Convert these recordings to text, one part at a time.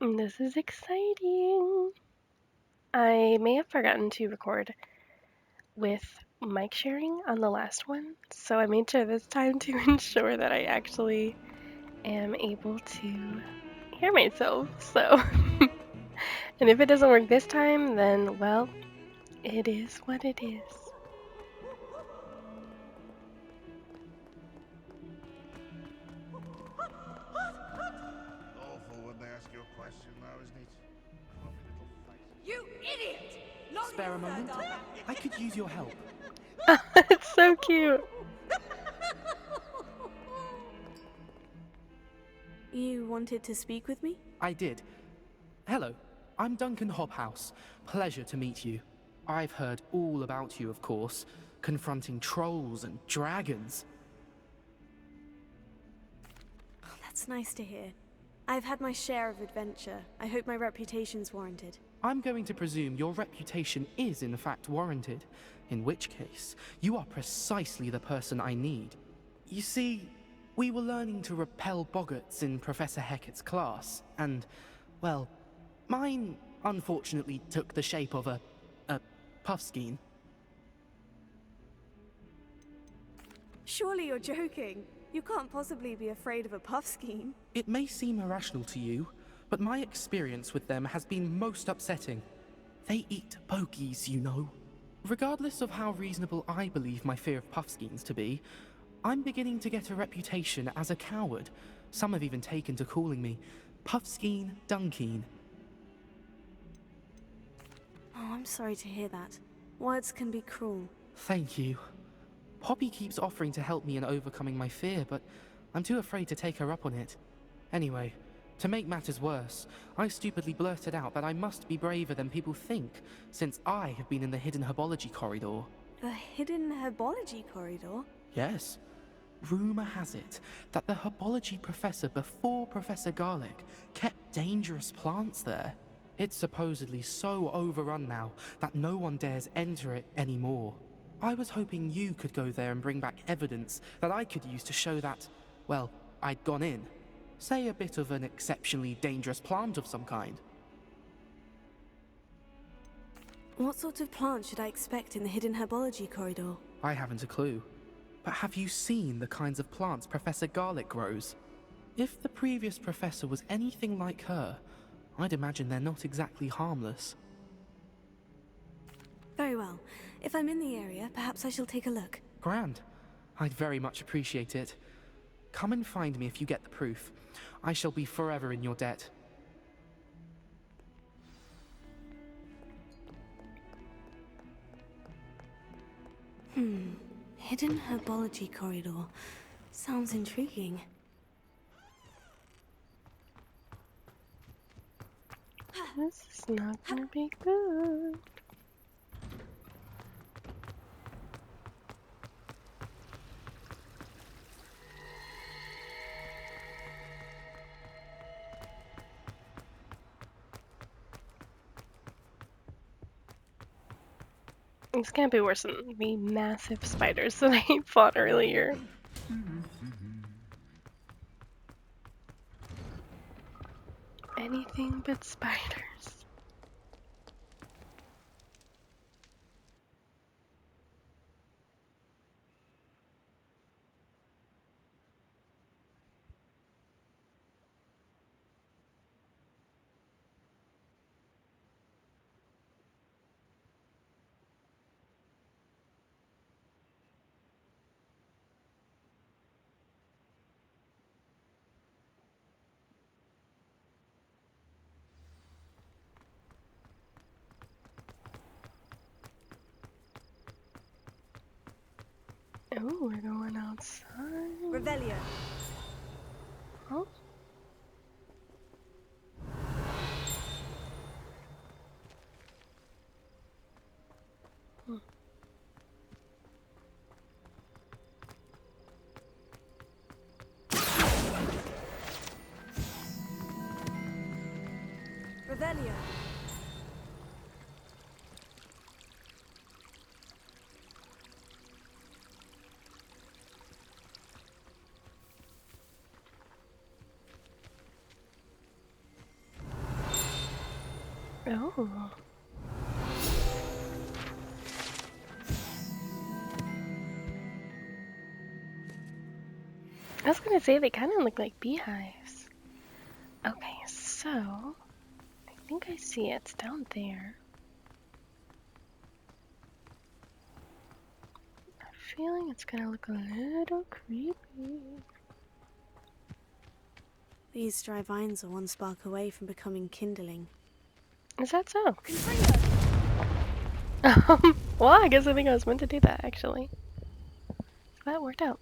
This is exciting. I may have forgotten to record with mic sharing on the last one, so I made sure this time to ensure that I actually am able to hear myself. So, and if it doesn't work this time, then well, it is what it is. Awful when they ask you a question, though, isn't it? Fluffy little face. You idiot! Spare a moment? I could use your help. It's so cute. You wanted to speak with me? I did. Hello, I'm Duncan Hobhouse. Pleasure to meet you. I've heard all about you, of course, confronting trolls and dragons. Oh, that's nice to hear. I've had my share of adventure. I hope my reputation's warranted. I'm going to presume your reputation is in fact warranted, in which case, you are precisely the person I need. You see, we were learning to repel boggarts in Professor Hecat's class, and, well, mine unfortunately took the shape of a puffskein. Surely you're joking. You can't possibly be afraid of a puffskein. It may seem irrational to you, but my experience with them has been most upsetting. They eat bogies, you know. Regardless of how reasonable I believe my fear of puffskeins to be, I'm beginning to get a reputation as a coward. Some have even taken to calling me Puffskeen Dunkeen. Oh, I'm sorry to hear that. Words can be cruel. Thank you. Poppy keeps offering to help me in overcoming my fear, but I'm too afraid to take her up on it. Anyway, to make matters worse, I stupidly blurted out that I must be braver than people think, since I have been in the hidden herbology corridor. The hidden herbology corridor? Yes. Rumor has it that the herbology professor before Professor Garlic kept dangerous plants there. It's supposedly so overrun now that no one dares enter it anymore. I was hoping you could go there and bring back evidence that I could use to show that, well, I'd gone in. Say a bit of an exceptionally dangerous plant of some kind. What sort of plant should I expect in the hidden herbology corridor? I haven't a clue. But have you seen the kinds of plants Professor Garlic grows? If the previous professor was anything like her, I'd imagine they're not exactly harmless. Very well. If I'm in the area, perhaps I shall take a look. Grand. I'd very much appreciate it. Come and find me if you get the proof. I shall be forever in your debt. Hidden herbology corridor. Sounds intriguing. This is not gonna be good. This can't be worse than the massive spiders that I fought earlier. Anything but spiders. Oh, we're going outside. Revelio. Oh. Revelio. Oh. I was gonna say they kind of look like beehives. Okay, so I think I see it. It's down there. I'm feeling it's gonna look a little creepy. These dry vines are one spark away from becoming kindling. Is that so? Well, I guess I think I was meant to do that actually. So that worked out.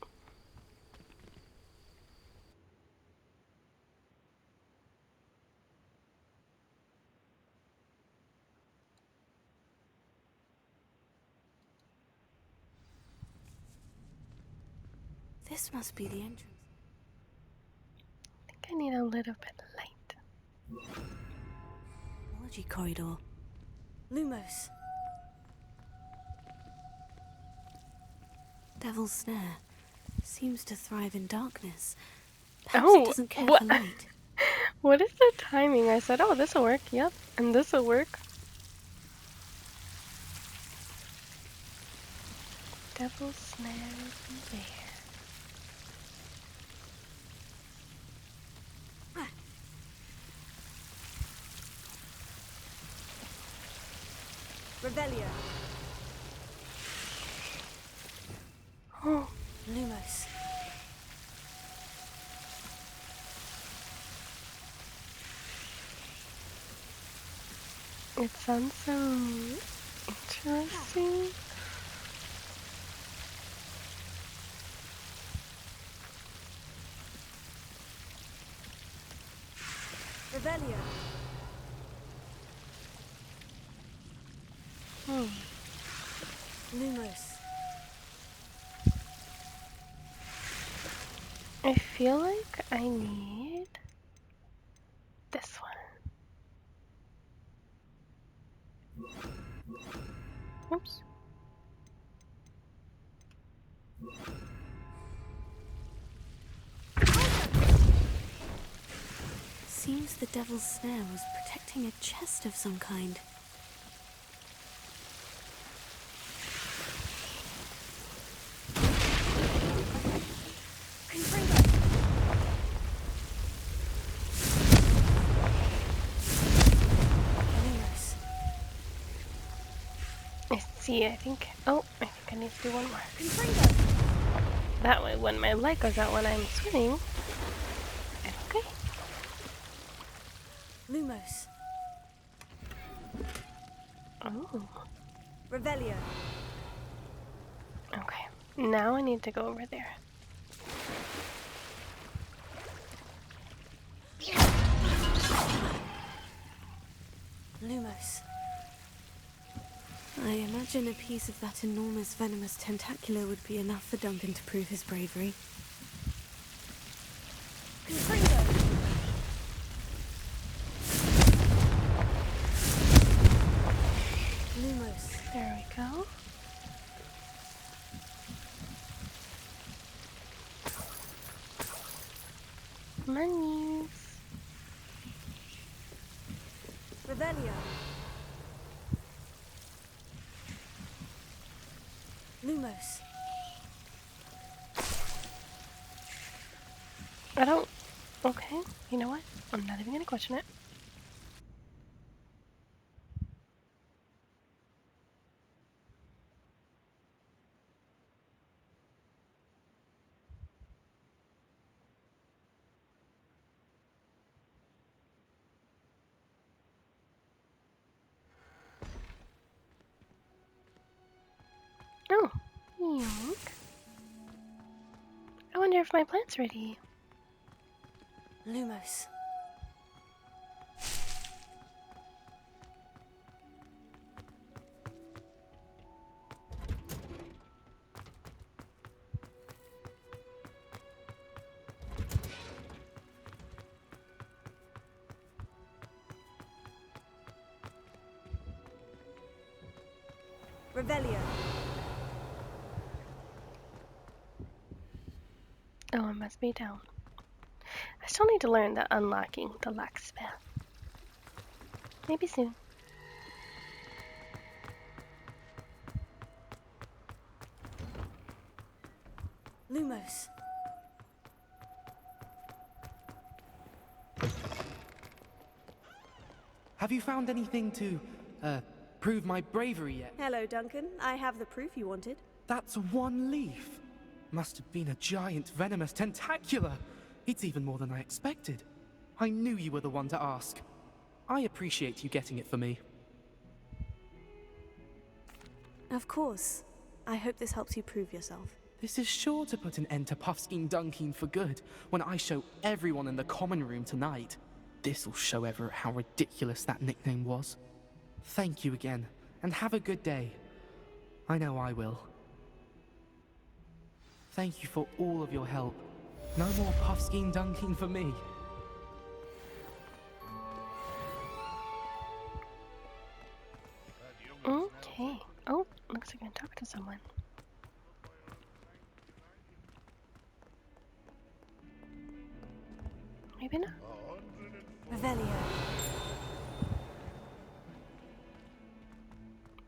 This must be the entrance. I think I need a little bit of light. Apology corridor. Lumos. Devil's Snare. Seems to thrive in darkness. Perhaps it Oh, doesn't care what? for light. What is the timing? I said, oh, this'll work. Yep, and this'll work. Devil's Snare is there. Revelio. Oh, Lumos. it sounds so interesting. Revelio. Lumos. I feel like I need this one. Oops. Seems the Devil's Snare was protecting a chest of some kind. Lumos. I see, I think. Oh, I think I need to do one more. That way, when my light goes out when I'm swimming, I'm okay. Lumos. Oh, Revelio. okay. Now I need to go over there. Lumos. I imagine a piece of that enormous venomous tentacular would be enough for Duncan to prove his bravery. Lumos. There we go. Monies. Revelio. Lumos. I don't. Okay, you know what? I'm not even gonna question it. Oh, yoink. I wonder if my plant's ready. Lumos. Revelio. Oh, it must be down. I still need to learn the unlocking the lock spell. Maybe soon. Lumos. Have you found anything to, prove my bravery yet? Hello, Duncan. I have the proof you wanted. That's one leaf. Must have been a giant venomous tentacula. It's even more than I expected. I knew you were the one to ask. I appreciate you getting it for me. Of course. I hope this helps you prove yourself. This is sure to put an end to Puffskein Dunkeen for good when I show everyone in the common room tonight. This'll show Everett how ridiculous that nickname was. Thank you again, and have a good day. I know I will. Thank you for all of your help. No more Puffskein Dunkeen for me. Okay. Oh, looks like I can talk to someone. Maybe not. Revelio.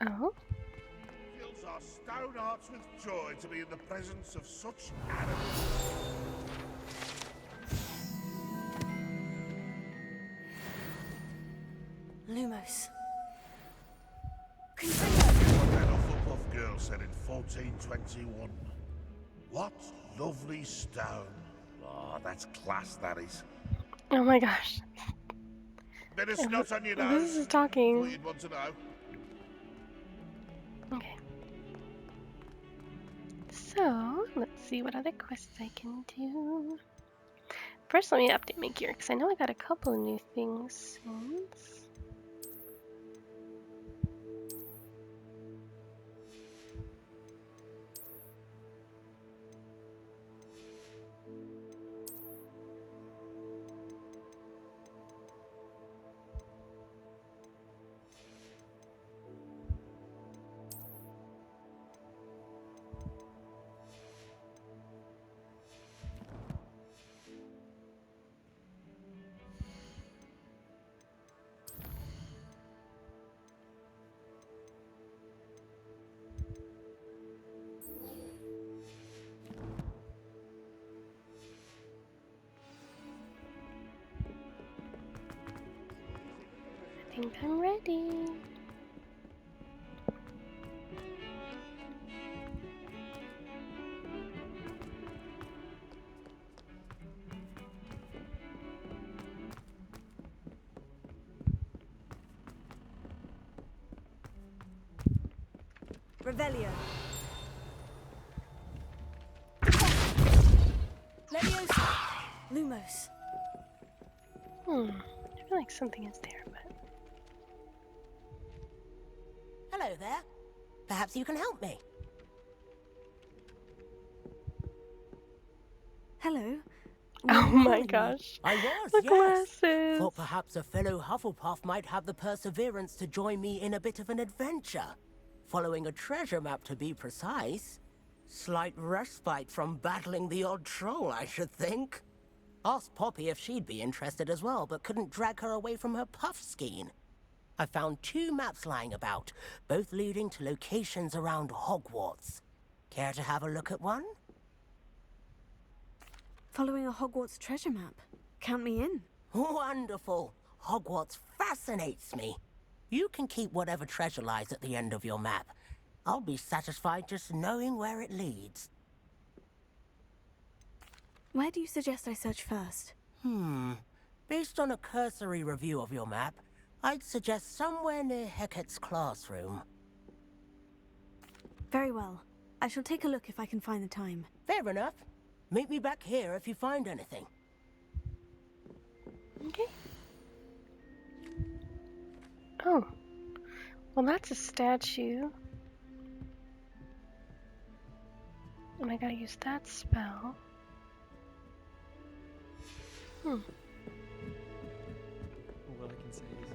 Oh? Fills our stone hearts with joy to be in the presence of such arrogance. Lumos. What that Hufflepuff girl said in 1421. What lovely stone. Oh, that's class, that is. Oh my gosh. Bit of snot on your nose. This is Thought talking. you'd want to know. Okay. So, let's see what other quests I can do. First, let me update my gear, because I know I got a couple of new things since. I think I'm ready. Revelio. Leviosa. Lumos. I feel like something is there, but... Hello there. Perhaps you can help me. Hello. Oh my calling me? gosh. I was, The yes. glasses. Thought perhaps a fellow Hufflepuff might have the perseverance to join me in a bit of an adventure. Following a treasure map, to be precise. Slight respite from battling the odd troll, I should think. Asked Poppy if she'd be interested as well, but couldn't drag her away from her Puffskein. I found 2 maps lying about, both leading to locations around Hogwarts. Care to have a look at one? Following a Hogwarts treasure map. Count me in. Wonderful. Hogwarts fascinates me. You can keep whatever treasure lies at the end of your map. I'll be satisfied just knowing where it leads. Where do you suggest I search first? Based on a cursory review of your map, I'd suggest somewhere near Hecat's classroom. Very well. I shall take a look if I can find the time. Fair enough. Meet me back here if you find anything. Okay. Oh. Well, that's a statue. And I gotta use that spell. All I can say is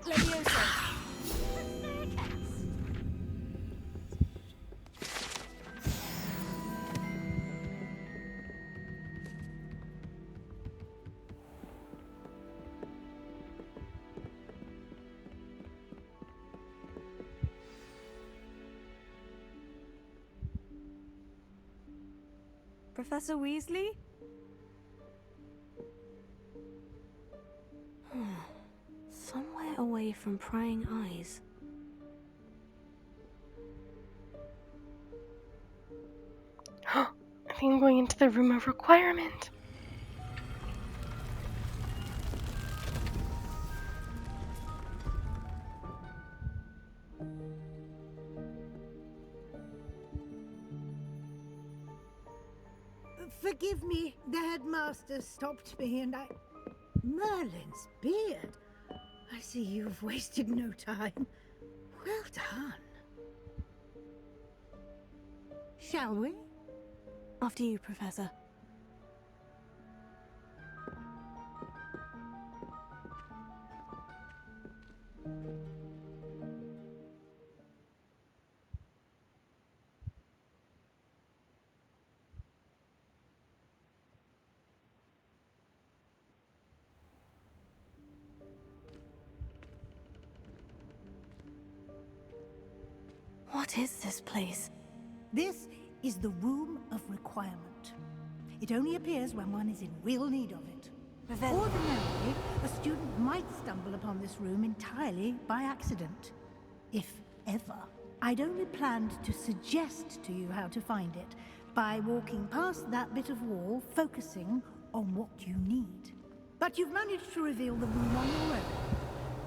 Leviosa. Professor Weasley? Somewhere away from prying eyes. I think I'm going into the room of requirement. Forgive me, the headmaster stopped me and I... Merlin's beard. I see you've wasted no time. Well done. Shall we? After you, Professor. What is this place? This is the Room of Requirement. It only appears when one is in real need of it. Ordinarily, a student might stumble upon this room entirely by accident. If ever. I'd only planned to suggest to you how to find it by walking past that bit of wall, focusing on what you need. But you've managed to reveal the room on your own.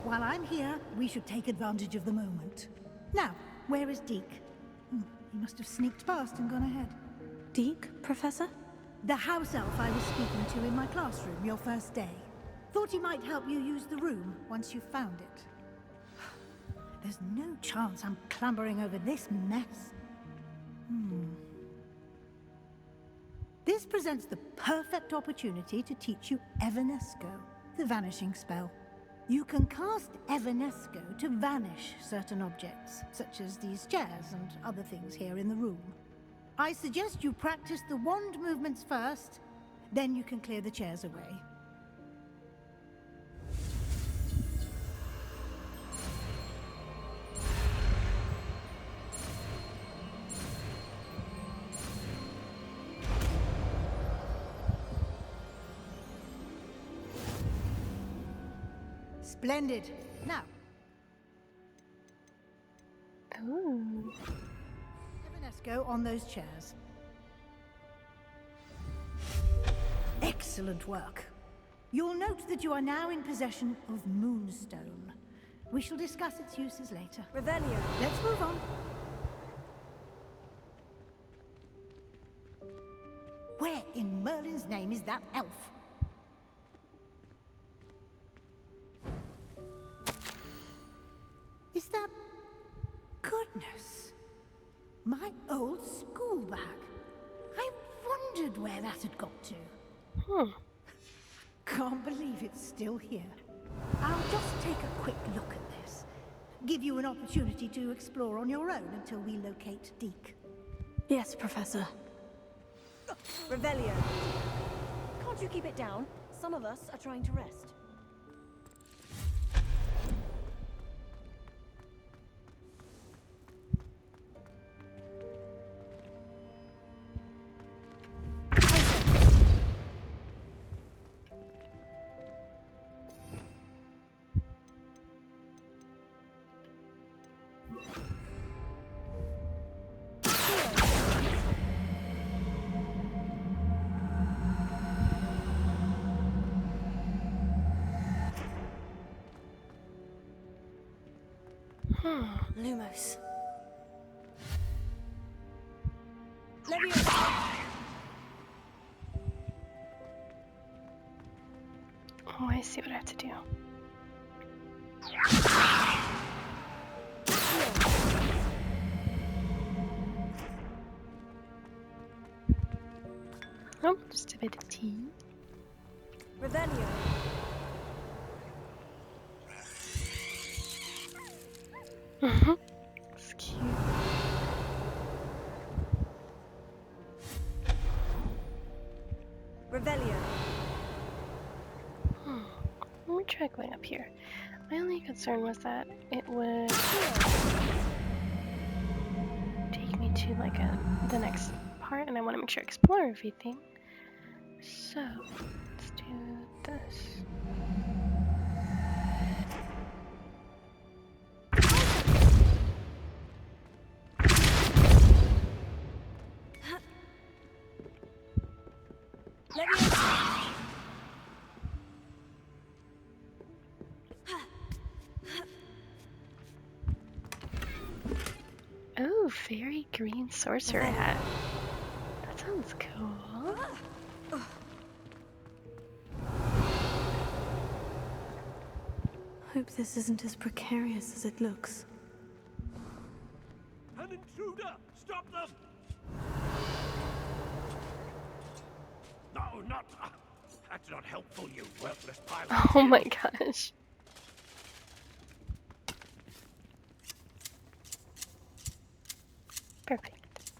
While I'm here, we should take advantage of the moment. Now, where is Deke? He must have sneaked past and gone ahead. Deke, Professor? The house elf I was speaking to in my classroom your first day. Thought he might help you use the room once you found it. There's no chance I'm clambering over this mess. This presents the perfect opportunity to teach you Evanesco, the vanishing spell. You can cast Evanesco to vanish certain objects, such as these chairs and other things here in the room. I suggest you practice the wand movements first, then you can clear the chairs away. Splendid. Now, Ooh. Evanesco on those chairs. Excellent work. You'll note that you are now in possession of Moonstone. We shall discuss its uses later. Revelio. Let's move on. Where in Merlin's name is that elf? Is that... Goodness. My old school bag. I wondered where that had got to. Can't believe it's still here. I'll just take a quick look at this. Give you an opportunity to explore on your own until we locate Deke. Yes, Professor. Revelio. Can't you keep it down? Some of us are trying to rest. Lumos. Oh, I see what I have to do. Oh, just a bit of tea. Revelio. It's cute. Revelio. Let me try going up here. My only concern was that it would take me to like the next part, and I want to make sure I explore everything. So, let's do this. Let me in. Oh, fairy green sorcerer hat. That sounds cool. Hope this isn't as precarious as it looks. An intruder! Stop them! No, not... that's not helpful, you worthless pile of Oh my shit. gosh. Perfect.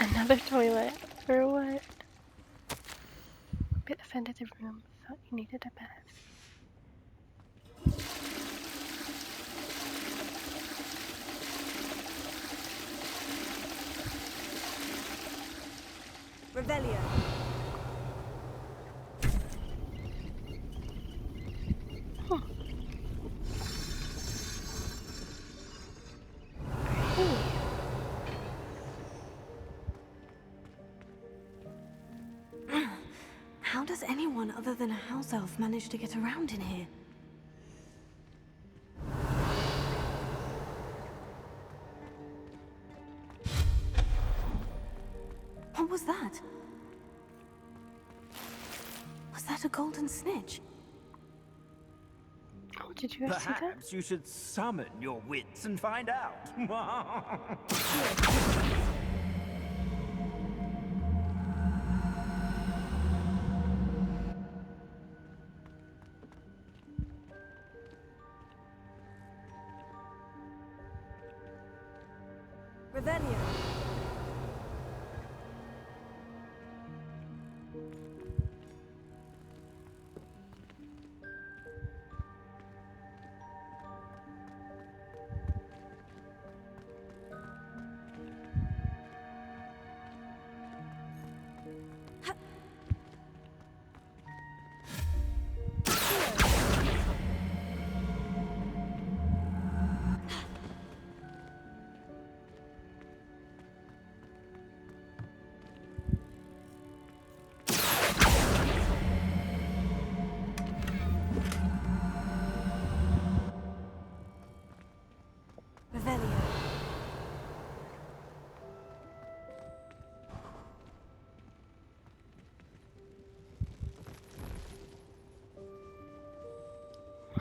Another toilet. For what? Bit offended the room. Thought you needed a bath. Revelio. How does anyone other than a house elf manage to get around in here? What was that? Was that a golden snitch? Oh, did you guys see that? Perhaps you should summon your wits and find out. Revelio. Revelio.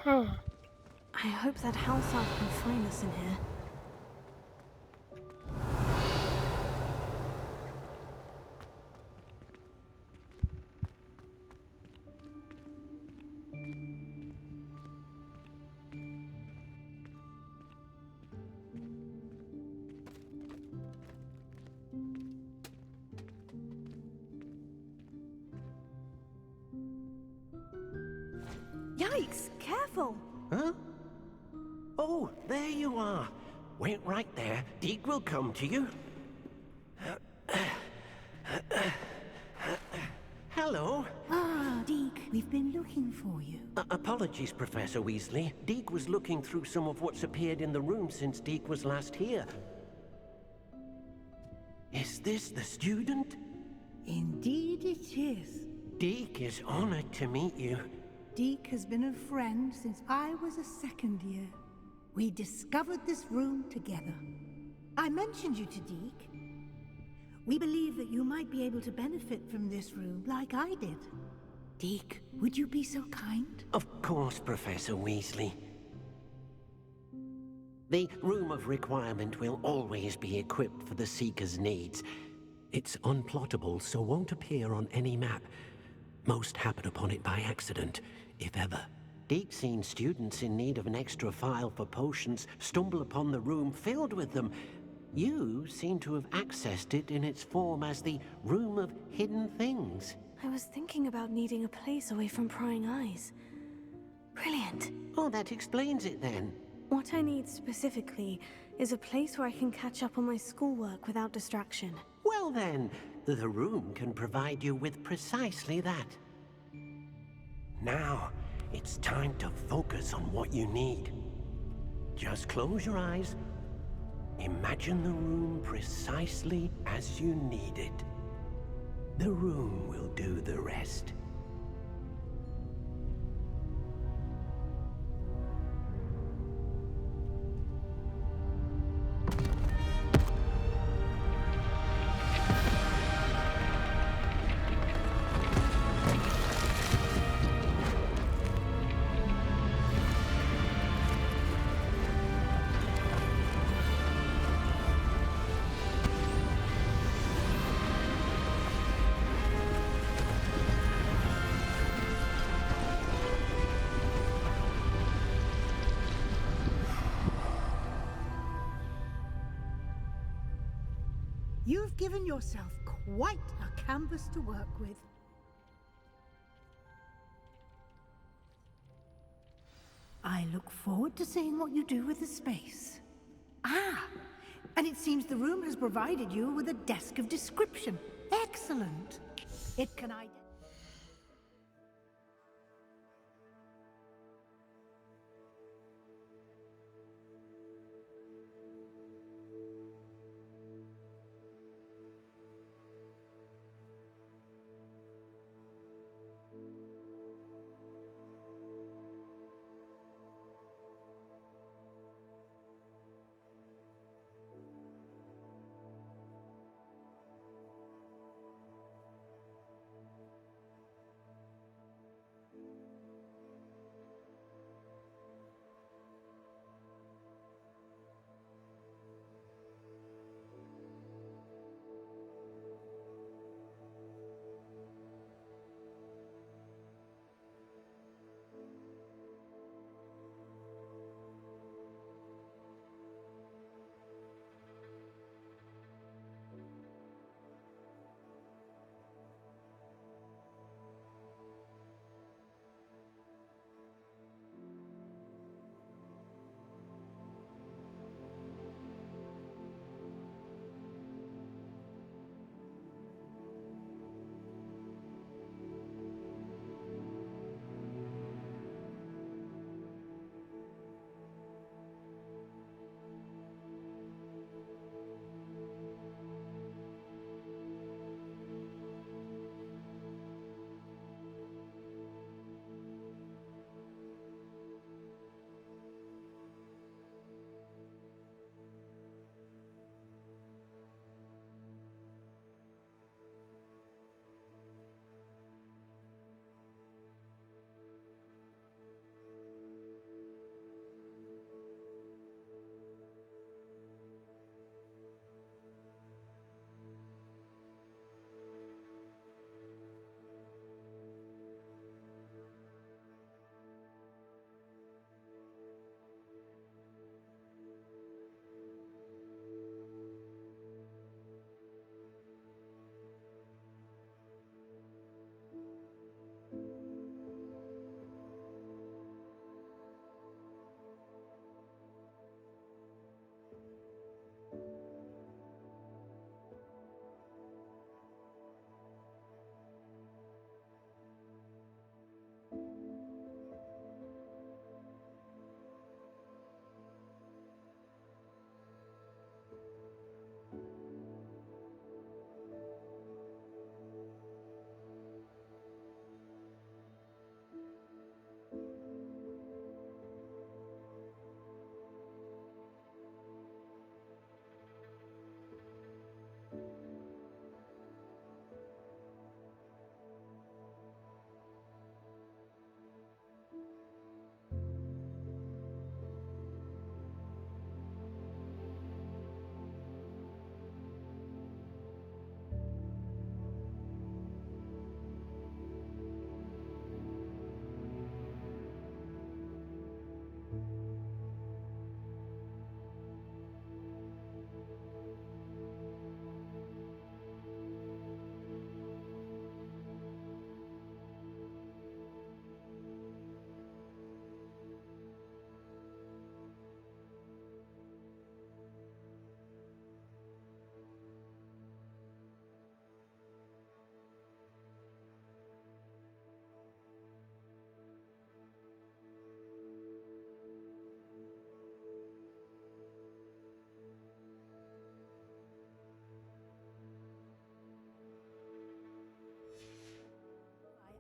I hope that house elf can find us in here. Yikes! Careful! Huh? Oh, there you are. Wait right there. Deke will come to you. Hello. Ah, Deke, we've been looking for you. Apologies, Professor Weasley. Deke was looking through some of what's appeared in the room since Deke was last here. Is this the student? Indeed it is. Deke is honored to meet you. Deke has been a friend since I was a second year. We discovered this room together. I mentioned you to Deke. We believe that you might be able to benefit from this room like I did. Deke, would you be so kind? Of course, Professor Weasley. The Room of Requirement will always be equipped for the Seeker's needs. It's unplottable, so won't appear on any map. Most happen upon it by accident, if ever. Deke's seen students in need of an extra file for potions stumble upon the room filled with them. You seem to have accessed it in its form as the Room of Hidden Things. I was thinking about needing a place away from prying eyes. Brilliant. Oh, that explains it then. What I need specifically is a place where I can catch up on my schoolwork without distraction. Well then, the room can provide you with precisely that. Now, it's time to focus on what you need. Just close your eyes. Imagine the room precisely as you need it. The room will do the rest. You've given yourself quite a canvas to work with. I look forward to seeing what you do with the space. Ah, and it seems the room has provided you with a desk of description. Excellent. It can identify.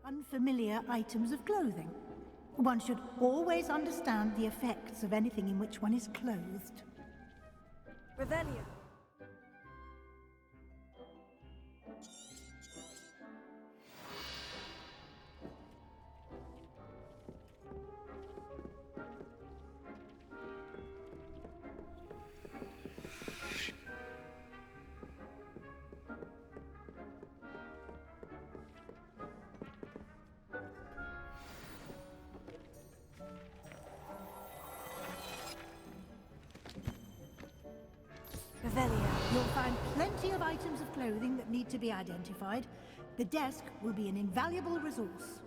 unfamiliar items of clothing. One should always understand the effects of anything in which one is clothed. Revelio. You'll find plenty of items of clothing that need to be identified. The desk will be an invaluable resource.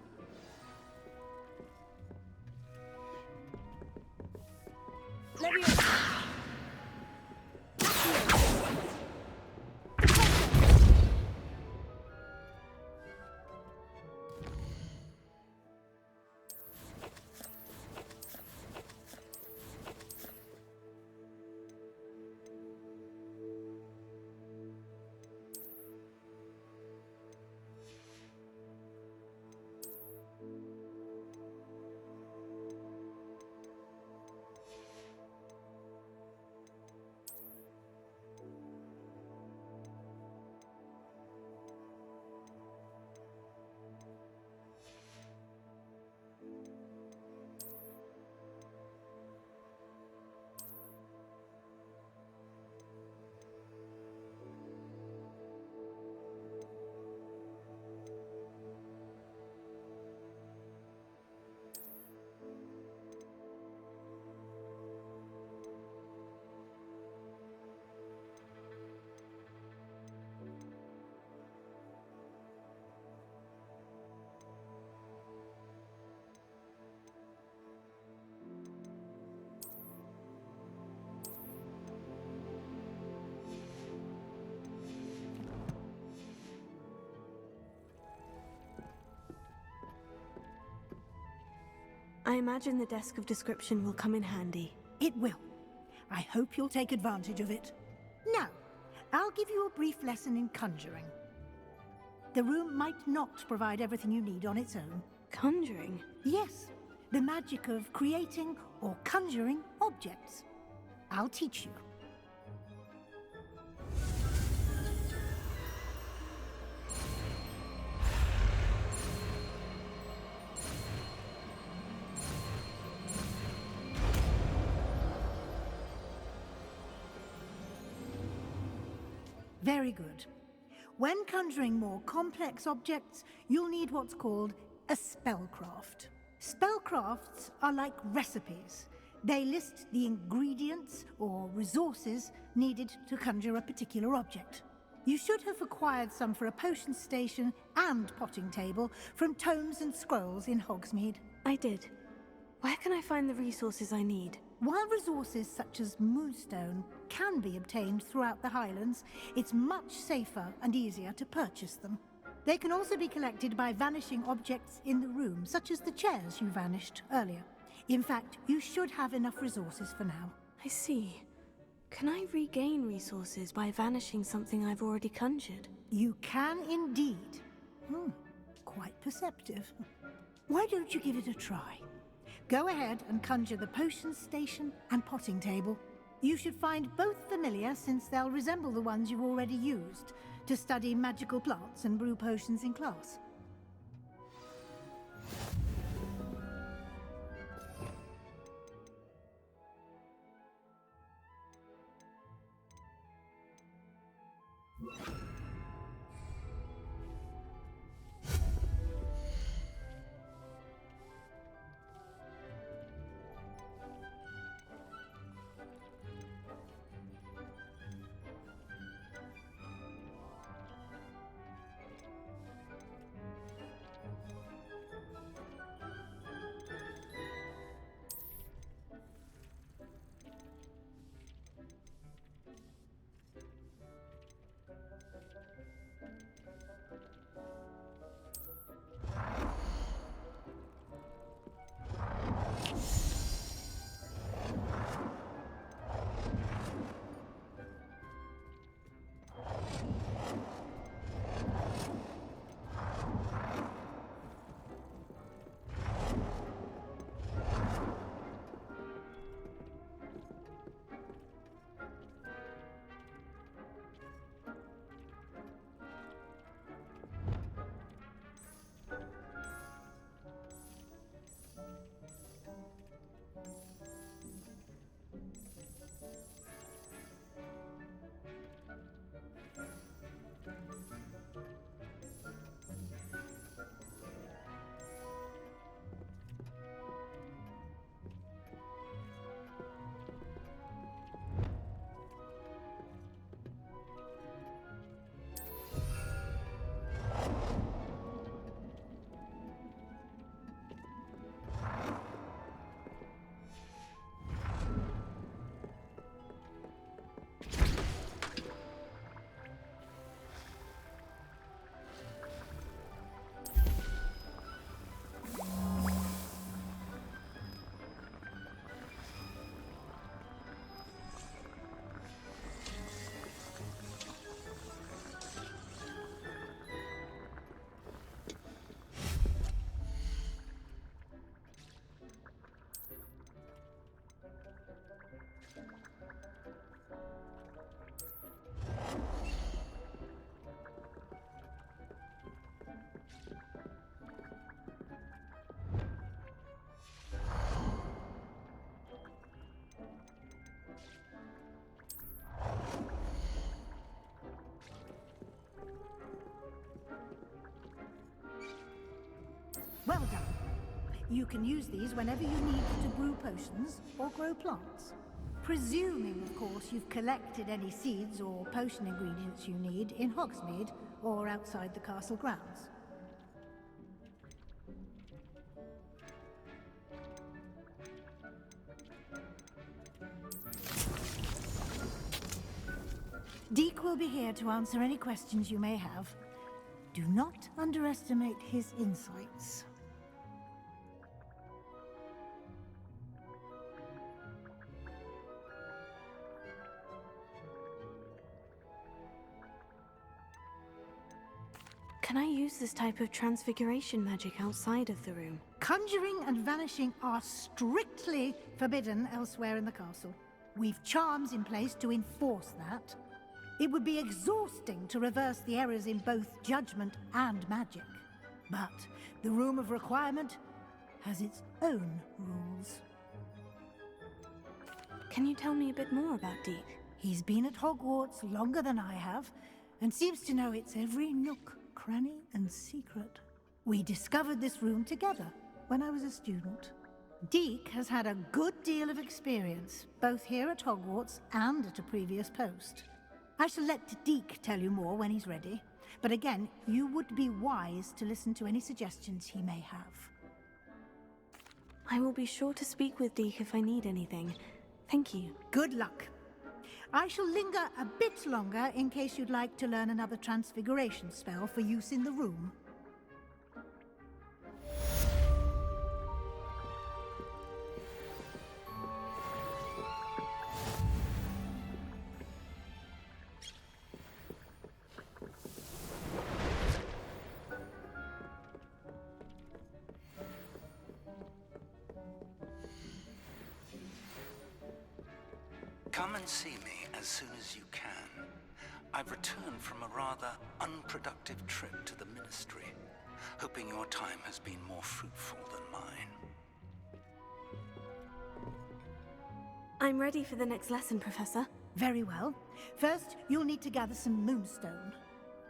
I imagine the desk of description will come in handy. It will. I hope you'll take advantage of it. Now, I'll give you a brief lesson in conjuring. The room might not provide everything you need on its own. Conjuring? Yes, the magic of creating or conjuring objects. I'll teach you. Very good. When conjuring more complex objects, you'll need what's called a spellcraft. Spellcrafts are like recipes. They list the ingredients or resources needed to conjure a particular object. You should have acquired some for a potion station and potting table from tomes and scrolls in Hogsmeade. I did. Where can I find the resources I need? While resources such as moonstone can be obtained throughout the Highlands, it's much safer and easier to purchase them. They can also be collected by vanishing objects in the room, such as the chairs you vanished earlier. In fact, you should have enough resources for now. I see. Can I regain resources by vanishing something I've already conjured? You can indeed. Quite perceptive. Why don't you give it a try? Go ahead and conjure the potion station and potting table. You should find both familiar, since they'll resemble the ones you've already used to study magical plants and brew potions in class. You can use these whenever you need to brew potions or grow plants. Presuming, of course, you've collected any seeds or potion ingredients you need in Hogsmeade or outside the castle grounds. Deek will be here to answer any questions you may have. Do not underestimate his insights. Can I use this type of transfiguration magic outside of the room? Conjuring and vanishing are strictly forbidden elsewhere in the castle. We've charms in place to enforce that. It would be exhausting to reverse the errors in both judgment and magic. But the Room of Requirement has its own rules. Can you tell me a bit more about Deek? He's been at Hogwarts longer than I have, and seems to know its every nook, cranny, and secret. We discovered this room together when I was a student. Deek has had a good deal of experience, both here at Hogwarts and at a previous post. I shall let Deek tell you more when he's ready, but again, you would be wise to listen to any suggestions he may have. I will be sure to speak with Deek if I need anything. Thank you. Good luck. I shall linger a bit longer in case you'd like to learn another transfiguration spell for use in the room. Come and see me as soon as you can. I've returned from a rather unproductive trip to the Ministry, hoping your time has been more fruitful than mine. I'm ready for the next lesson, Professor. Very well. First, you'll need to gather some moonstone.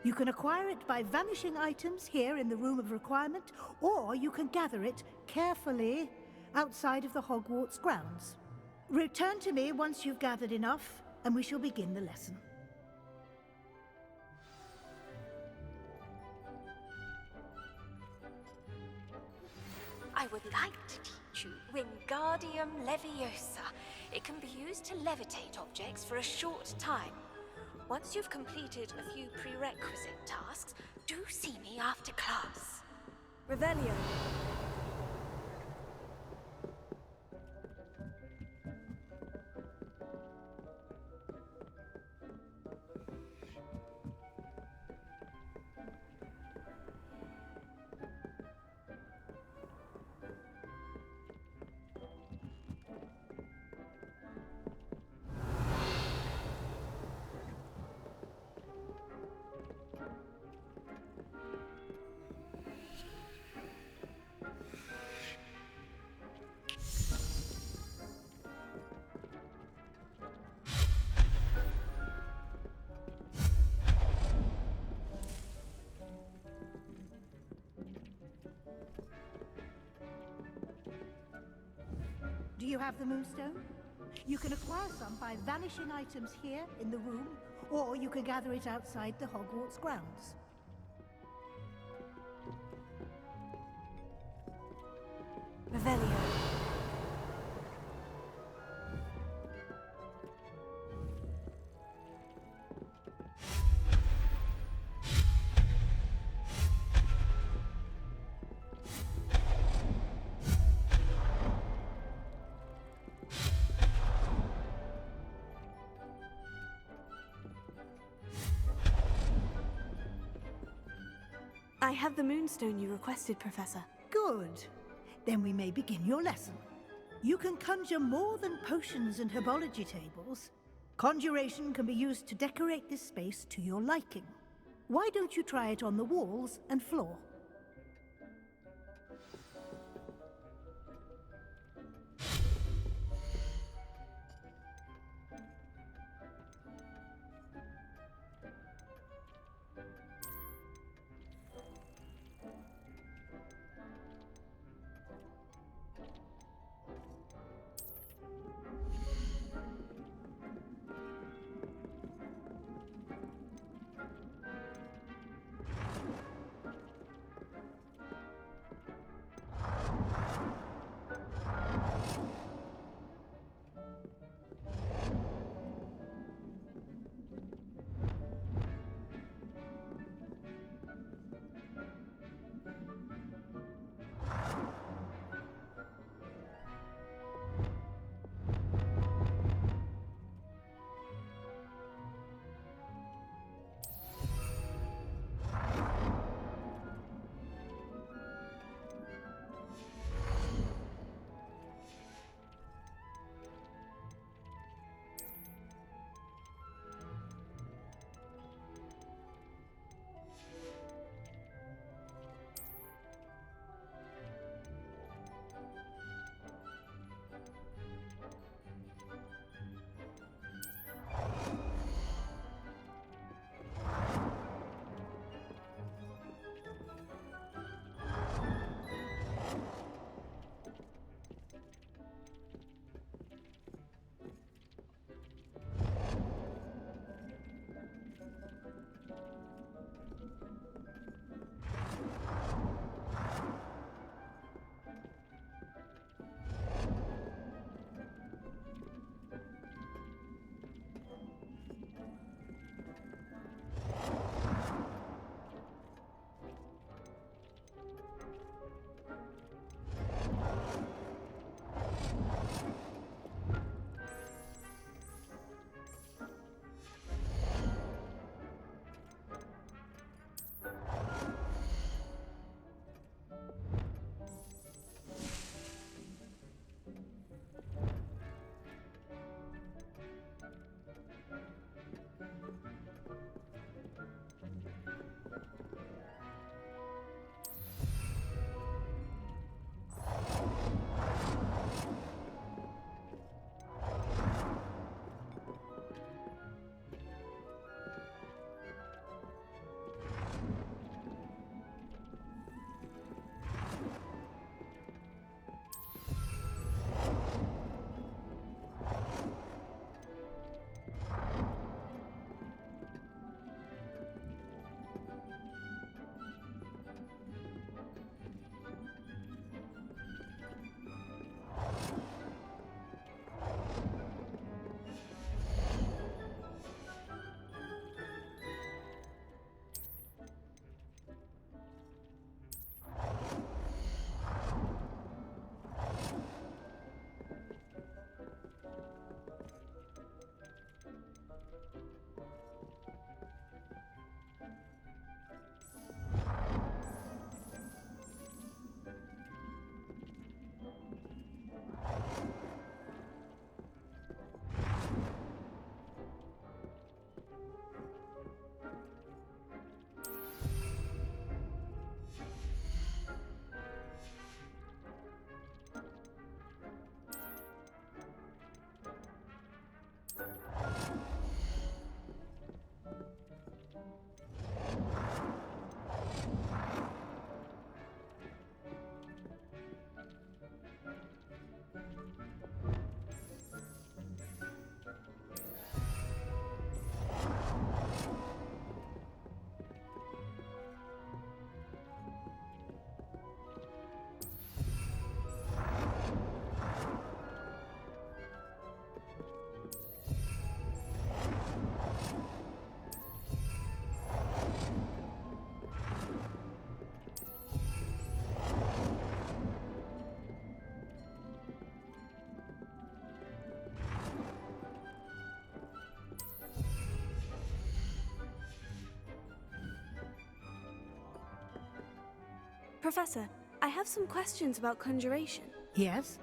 You can acquire it by vanishing items here in the Room of Requirement, or you can gather it carefully outside of the Hogwarts grounds. Return to me once you've gathered enough, and we shall begin the lesson. I would like to teach you Wingardium Leviosa. It can be used to levitate objects for a short time. Once you've completed a few prerequisite tasks, do see me after class. Revelio. Do you have the moonstone? You can acquire some by vanishing items here in the room, or you can gather it outside the Hogwarts grounds. Revelio. I have the moonstone you requested, Professor. Good. Then we may begin your lesson. You can conjure more than potions and herbology tables. Conjuration can be used to decorate this space to your liking. Why don't you try it on the walls and floor? Professor, I have some questions about conjuration. Yes?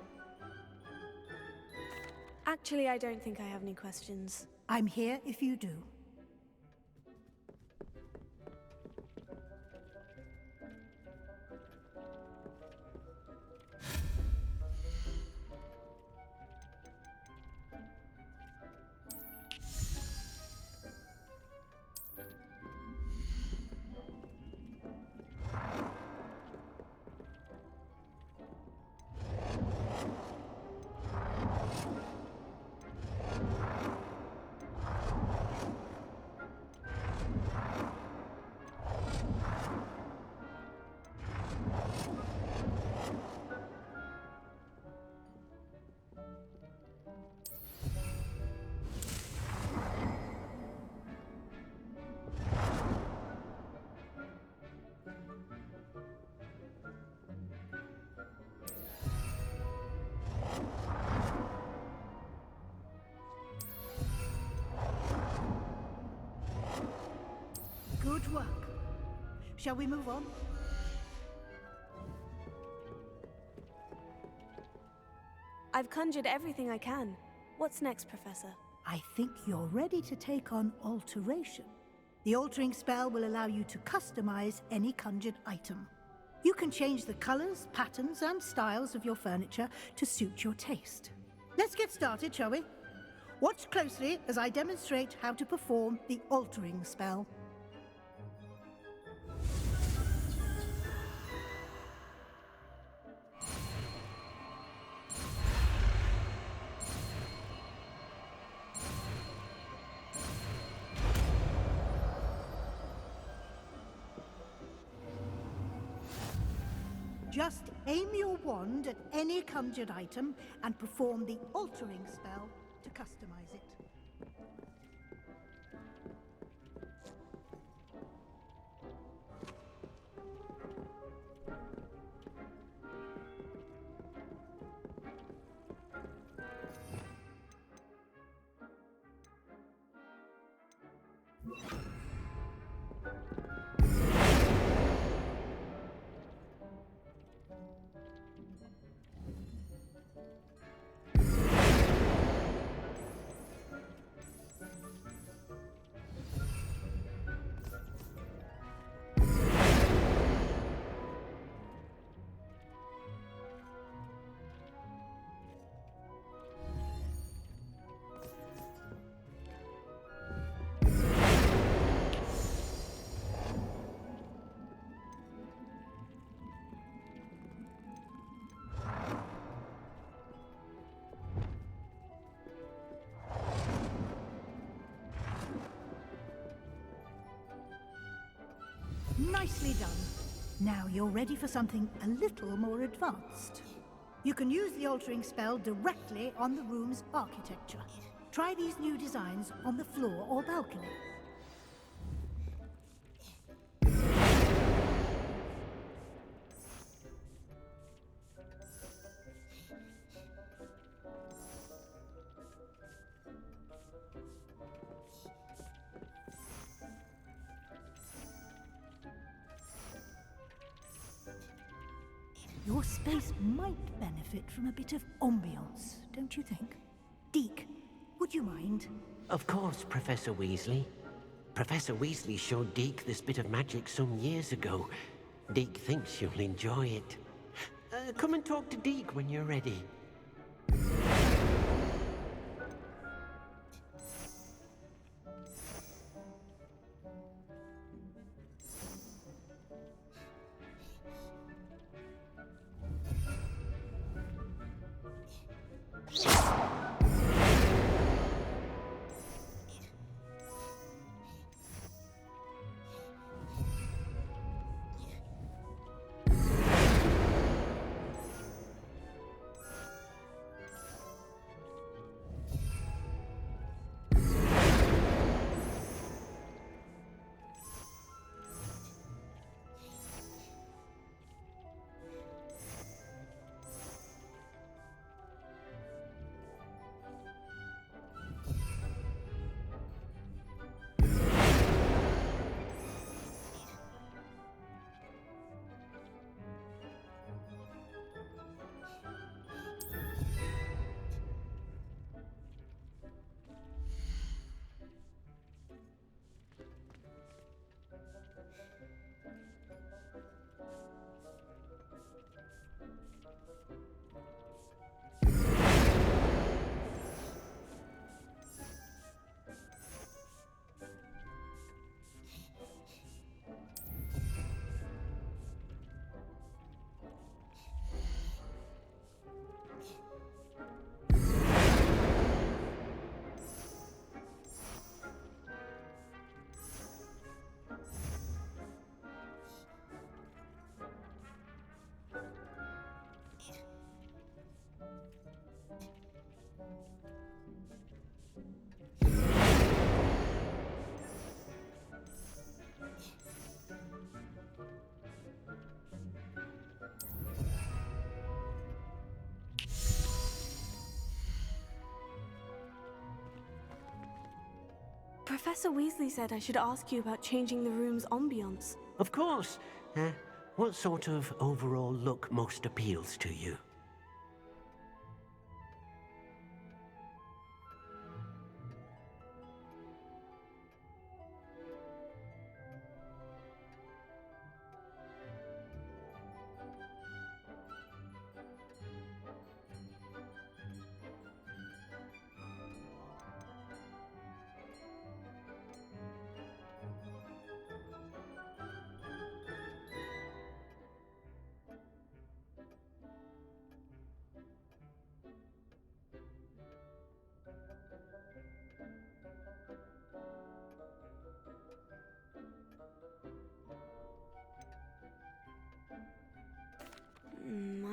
Actually, I don't think I have any questions. I'm here if you do. Good work. Shall we move on? I've conjured everything I can. What's next, Professor? I think you're ready to take on alteration. The altering spell will allow you to customize any conjured item. You can change the colors, patterns, and styles of your furniture to suit your taste. Let's get started, shall we? Watch closely as I demonstrate how to perform the altering spell. Just aim your wand at any conjured item and perform the altering spell to customize it. Nicely done. Now you're ready for something a little more advanced. You can use the altering spell directly on the room's architecture. Try these new designs on the floor or balcony. Your space might benefit from a bit of ambiance, don't you think? Deke, would you mind? Of course, Professor Weasley. Professor Weasley showed Deke this bit of magic some years ago. Deke thinks you'll enjoy it. Come and talk to Deke when you're ready. Professor Weasley said I should ask you about changing the room's ambiance. Of course. What sort of overall look most appeals to you?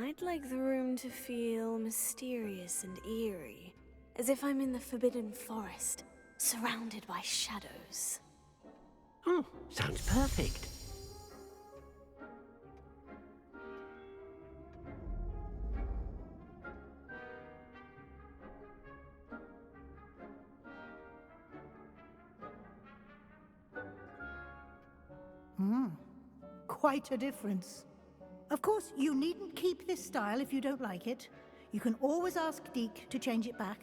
I'd like the room to feel mysterious and eerie, as if I'm in the Forbidden Forest, surrounded by shadows. Sounds perfect. Quite a difference. Of course, you needn't keep this style if you don't like it. You can always ask Deke to change it back.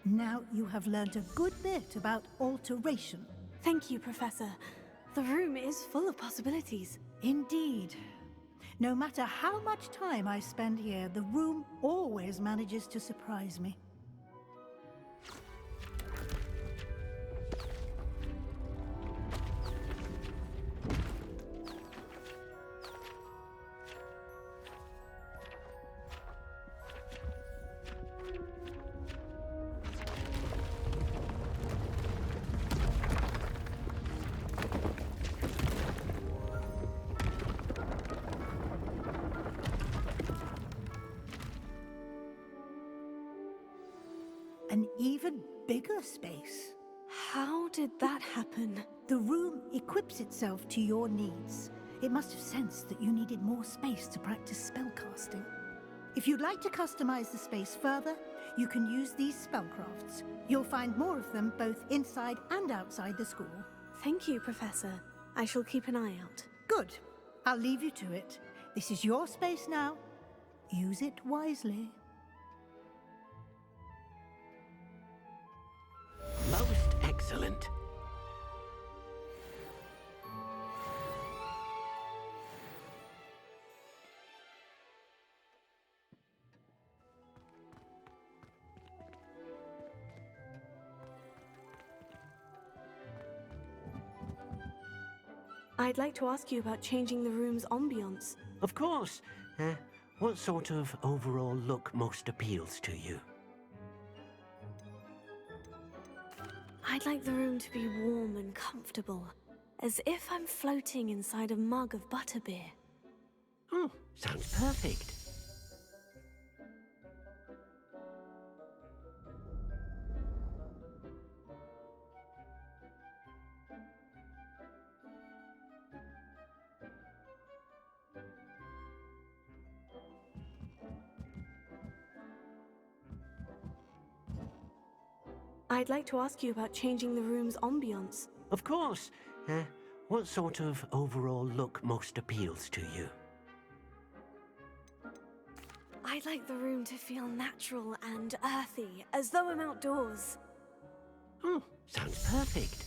Now you have learned a good bit about alteration. Thank you, Professor. The room is full of possibilities. Indeed. No matter how much time I spend here, the room always manages to surprise me. An even bigger space. How did that happen? The room equips itself to your needs. It must have sensed that you needed more space to practice spellcasting. If you'd like to customize the space further, you can use these spellcrafts. You'll find more of them both inside and outside the school. Thank you, Professor. I shall keep an eye out. Good. I'll leave you to it. This is your space now. Use it wisely. Most excellent. I'd like to ask you about changing the room's ambiance. Of course. What sort of overall look most appeals to you? I'd like the room to be warm and comfortable, as if I'm floating inside a mug of butterbeer. Sounds perfect. I'd like to ask you about changing the room's ambiance. Of course. What sort of overall look most appeals to you? I'd like the room to feel natural and earthy, as though I'm outdoors. Sounds perfect.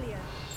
Revelio.